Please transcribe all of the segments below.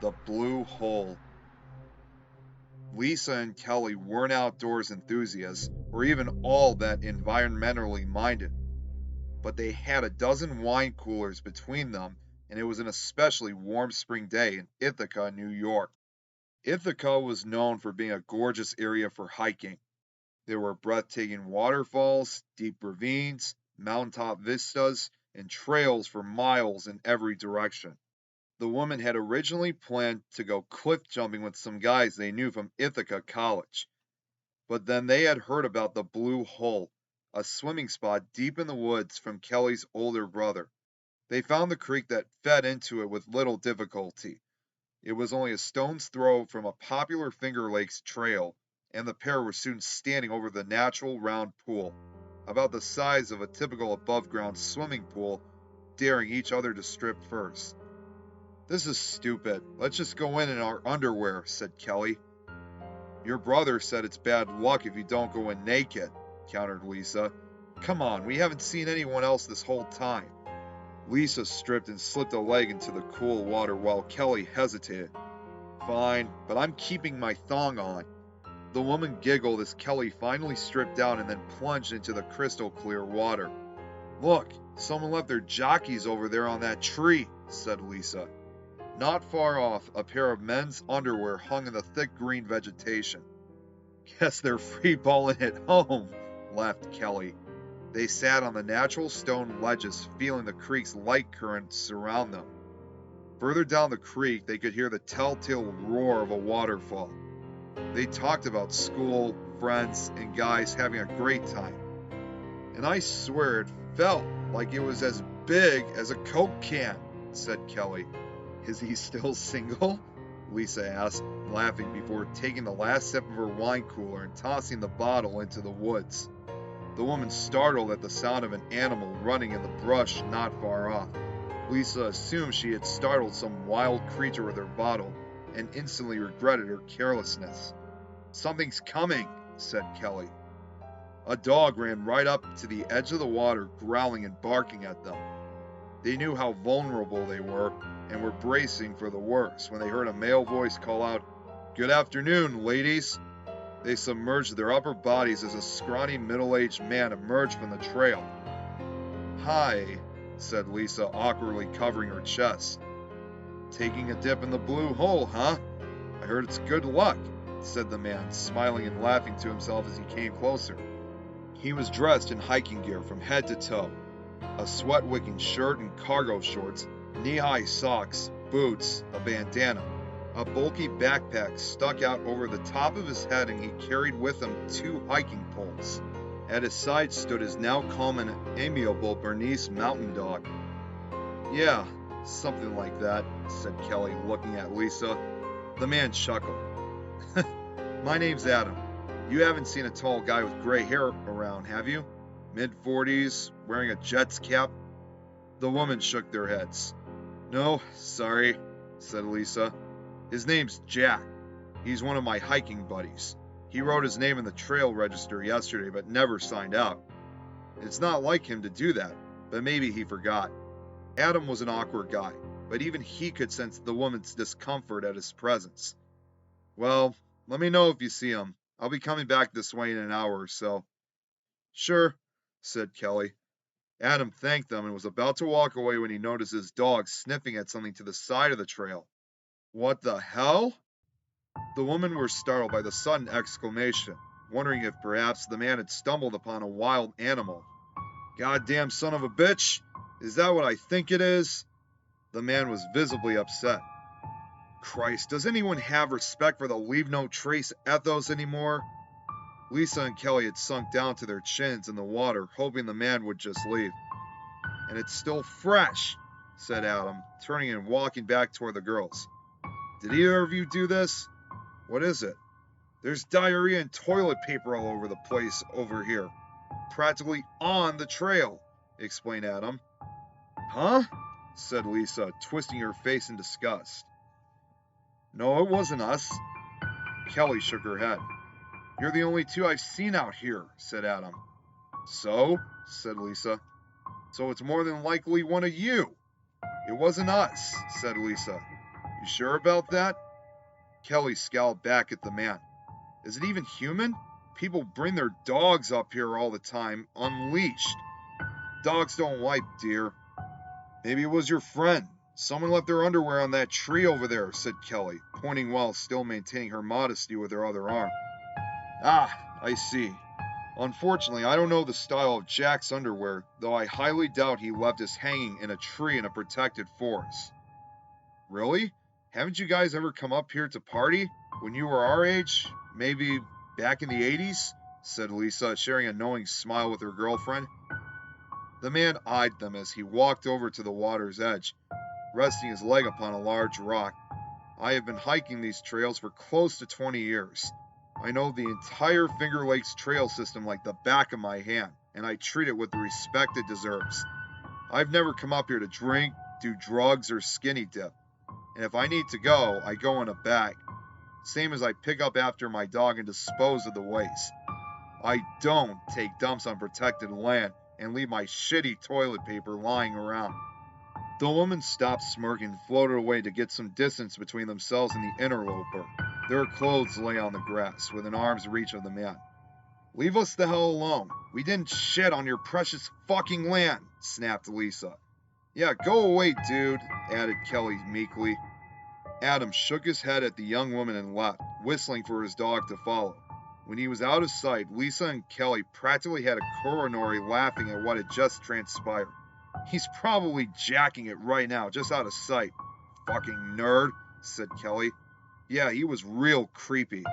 The blue hole. Lisa and Kelly weren't outdoors enthusiasts or even all that environmentally minded, but they had a dozen wine coolers between them, and it was an especially warm spring day in Ithaca, New York. Ithaca was known for being a gorgeous area for hiking. There were breathtaking waterfalls, deep ravines, mountaintop vistas, and trails for miles in every direction. The woman had originally planned to go cliff jumping with some guys they knew from Ithaca College, but then they had heard about the Blue Hole, a swimming spot deep in the woods from Kelly's older brother. They found the creek that fed into it with little difficulty. It was only a stone's throw from a popular Finger Lakes trail, and the pair were soon standing over the natural round pool, about the size of a typical above-ground swimming pool, daring each other to strip first. "This is stupid. Let's just go in our underwear," said Kelly. "Your brother said it's bad luck if you don't go in naked," countered Lisa. "Come on, we haven't seen anyone else this whole time." Lisa stripped and slipped a leg into the cool water while Kelly hesitated. "Fine, but I'm keeping my thong on." The woman giggled as Kelly finally stripped down and then plunged into the crystal clear water. "Look, someone left their jockeys over there on that tree," said Lisa. Not far off, a pair of men's underwear hung in the thick green vegetation. "Guess they're free balling at home," laughed Kelly. They sat on the natural stone ledges, feeling the creek's light current surround them. Further down the creek, they could hear the telltale roar of a waterfall. They talked about school, friends, and guys having a great time. "And I swear it felt like it was as big as a Coke can," said Kelly. "Is he still single?" Lisa asked, laughing before taking the last sip of her wine cooler and tossing the bottle into the woods. The woman startled at the sound of an animal running in the brush not far off. Lisa assumed she had startled some wild creature with her bottle and instantly regretted her carelessness. "Something's coming," said Kelly. A dog ran right up to the edge of the water, growling and barking at them. They knew how vulnerable they were and were bracing for the worst when they heard a male voice call out, "Good afternoon, ladies." They submerged their upper bodies as a scrawny middle-aged man emerged from the trail. "Hi," said Lisa, awkwardly covering her chest. "Taking a dip in the blue hole, huh? I heard it's good luck," said the man, smiling and laughing to himself as he came closer. He was dressed in hiking gear from head to toe, a sweat-wicking shirt and cargo shorts, knee-high socks, boots, a bandana. A bulky backpack stuck out over the top of his head, and he carried with him 2 hiking poles. At his side stood his now calm and amiable Bernese mountain dog. "Yeah, something like that," said Kelly, looking at Lisa. The man chuckled. "My name's Adam. You haven't seen a tall guy with gray hair around, have you? Mid-40s, wearing a Jets cap?" The woman shook their heads. "No, sorry," said Lisa. "His name's Jack. He's one of my hiking buddies. He wrote his name in the trail register yesterday but never signed out. It's not like him to do that, but maybe he forgot." Adam was an awkward guy, but even he could sense the woman's discomfort at his presence. "Well, let me know if you see him. I'll be coming back this way in an hour or so." "Sure," said Kelly. Adam thanked them and was about to walk away when he noticed his dog sniffing at something to the side of the trail. "What the hell?" The women were startled by the sudden exclamation, wondering if perhaps the man had stumbled upon a wild animal. "Goddamn son of a bitch! Is that what I think it is?" The man was visibly upset. "Christ, does anyone have respect for the leave no trace ethos anymore?" Lisa and Kelly had sunk down to their chins in the water, hoping the man would just leave. "And it's still fresh," said Adam, turning and walking back toward the girls. "Did either of you do this?" "What is it?" "There's diarrhea and toilet paper all over the place over here. Practically on the trail," explained Adam. "Huh?" said Lisa, twisting her face in disgust. "No, it wasn't us." Kelly shook her head. "You're the only 2 I've seen out here," said Adam. "So?" said Lisa. "So it's more than likely one of you." "It wasn't us," said Lisa. You sure about that? Kelly scowled back at the man. Is it even human? People bring their dogs up here all the time, unleashed. Dogs don't wipe, dear. Maybe it was your friend. Someone left their underwear on that tree over there, said Kelly, pointing while still maintaining her modesty with her other arm. Ah, I see. Unfortunately, I don't know the style of Jack's underwear, though I highly doubt he left us hanging in a tree in a protected forest. Really? Haven't you guys ever come up here to party when you were our age? Maybe back in the 80s? Said Lisa, sharing a knowing smile with her girlfriend. The man eyed them as he walked over to the water's edge, resting his leg upon a large rock. I have been hiking these trails for close to 20 years. I know the entire Finger Lakes trail system like the back of my hand, and I treat it with the respect it deserves. I've never come up here to drink, do drugs, or skinny dip. And if I need to go, I go in a bag. Same as I pick up after my dog and dispose of the waste. I don't take dumps on protected land and leave my shitty toilet paper lying around. The woman stopped smirking and floated away to get some distance between themselves and the interloper. Their clothes lay on the grass, within arm's reach of the man. Leave us the hell alone. We didn't shit on your precious fucking land, snapped Lisa. Yeah, go away, dude, added Kelly meekly. Adam shook his head at the young woman and left, whistling for his dog to follow. When he was out of sight, Lisa and Kelly practically had a coronary laughing at what had just transpired. He's probably jacking it right now, just out of sight. Fucking nerd, said Kelly. Yeah, he was real creepy.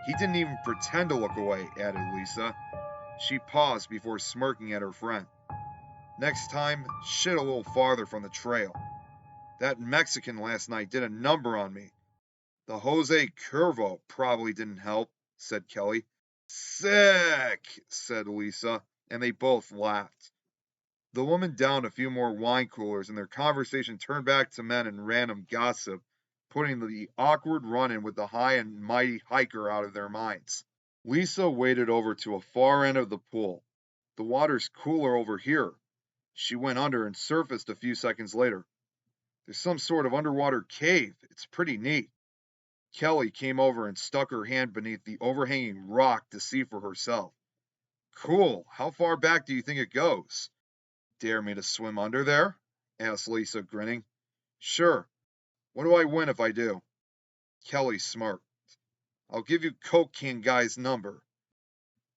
He didn't even pretend to look away, added Lisa. She paused before smirking at her friend. Next time, shit a little farther from the trail. That Mexican last night did a number on me. The Jose Cuervo probably didn't help, said Kelly. Sick, said Lisa, and they both laughed. The woman downed a few more wine coolers, and their conversation turned back to men and random gossip, putting the awkward run-in with the high and mighty hiker out of their minds. Lisa waded over to a far end of the pool. The water's cooler over here. She went under and surfaced a few seconds later. There's some sort of underwater cave. It's pretty neat. Kelly came over and stuck her hand beneath the overhanging rock to see for herself. Cool. How far back do you think it goes? Dare me to swim under there? Asked Lisa, grinning. Sure. What do I win if I do? Kelly smirked. I'll give you Coke Can Guy's number.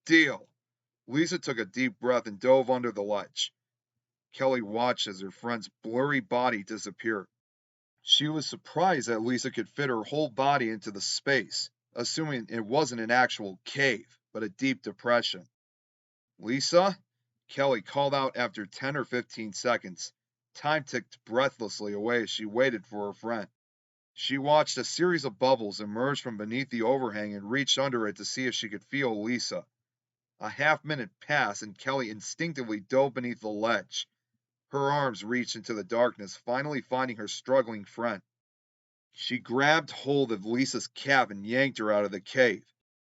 Deal. Lisa took a deep breath and dove under the ledge. Kelly watched as her friend's blurry body disappeared. She was surprised that Lisa could fit her whole body into the space, assuming it wasn't an actual cave, but a deep depression. Lisa? Kelly called out after 10 or 15 seconds. Time ticked breathlessly away as she waited for her friend. She watched a series of bubbles emerge from beneath the overhang and reached under it to see if she could feel Lisa. A half-minute passed and Kelly instinctively dove beneath the ledge. Her arms reached into the darkness, finally finding her struggling friend. She grabbed hold of Lisa's cap and yanked her out of the cave.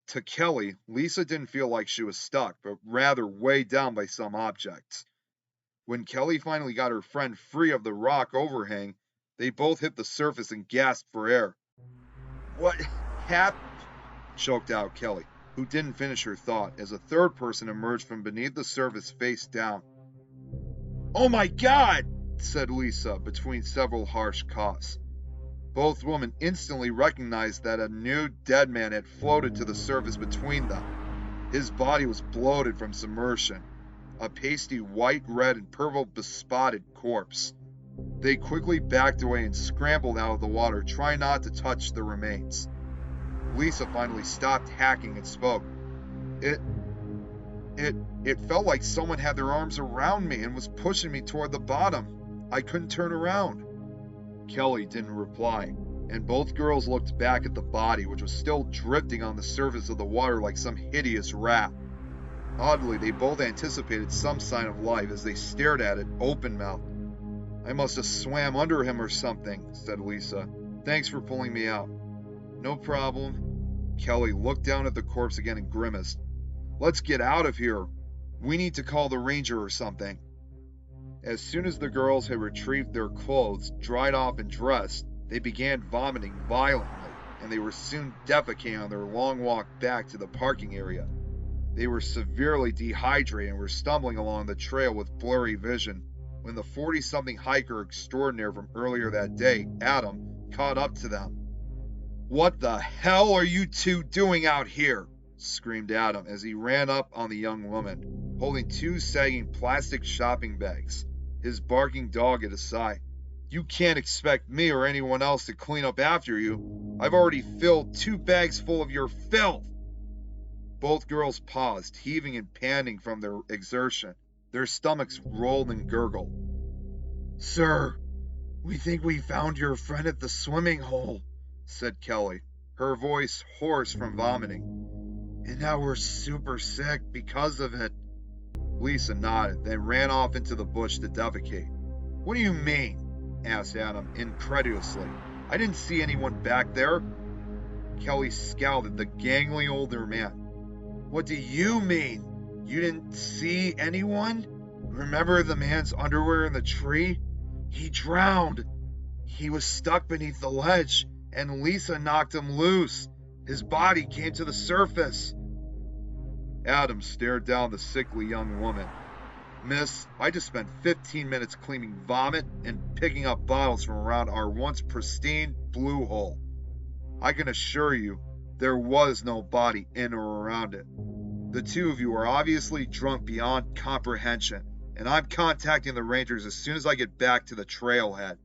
To Kelly, Lisa didn't feel like she was stuck, but rather weighed down by some objects. When Kelly finally got her friend free of the rock overhang, they both hit the surface and gasped for air. What happened? Choked out Kelly, who didn't finish her thought as a third person emerged from beneath the surface face down. Oh my God, said Lisa between several harsh coughs. Both women instantly recognized that a new dead man had floated to the surface between them. His body was bloated from submersion, a pasty white, red, and purple bespotted corpse. They quickly backed away and scrambled out of the water, trying not to touch the remains. Lisa finally stopped hacking and spoke. It felt like someone had their arms around me and was pushing me toward the bottom. I couldn't turn around. Kelly didn't reply, and both girls looked back at the body, which was still drifting on the surface of the water like some hideous rat. Oddly, they both anticipated some sign of life as they stared at it, open-mouthed. I must have swam under him or something, said Lisa. Thanks for pulling me out. No problem. Kelly looked down at the corpse again and grimaced. Let's get out of here. We need to call the ranger or something. As soon as the girls had retrieved their clothes, dried off and dressed, They began vomiting violently, and they were soon defecating on their long walk back to the parking area. They were severely dehydrated and were stumbling along the trail with blurry vision when the 40-something hiker extraordinaire from earlier that day, Adam, caught up to them. "What the hell are you two doing out here?" screamed Adam as he ran up on the young woman, holding two sagging plastic shopping bags, his barking dog at his side. "You can't expect me or anyone else to clean up after you. I've already filled 2 bags full of your filth." Both girls paused, heaving and panting from their exertion. Their stomachs rolled and gurgled. "Sir, we think we found your friend at the swimming hole," said Kelly, her voice hoarse from vomiting. "And now we're super sick because of it." Lisa nodded, then ran off into the bush to defecate. "What do you mean?" asked Adam incredulously. "I didn't see anyone back there." Kelly scowled at the gangly older man. "What do you mean? You didn't see anyone? Remember the man's underwear in the tree? He drowned. He was stuck beneath the ledge, and Lisa knocked him loose. His body came to the surface." Adam stared down the sickly young woman. "Miss, I just spent 15 minutes cleaning vomit and picking up bottles from around our once pristine blue hole. I can assure you there was no body in or around it. The two of you are obviously drunk beyond comprehension, and I'm contacting the Rangers as soon as I get back to the trailhead."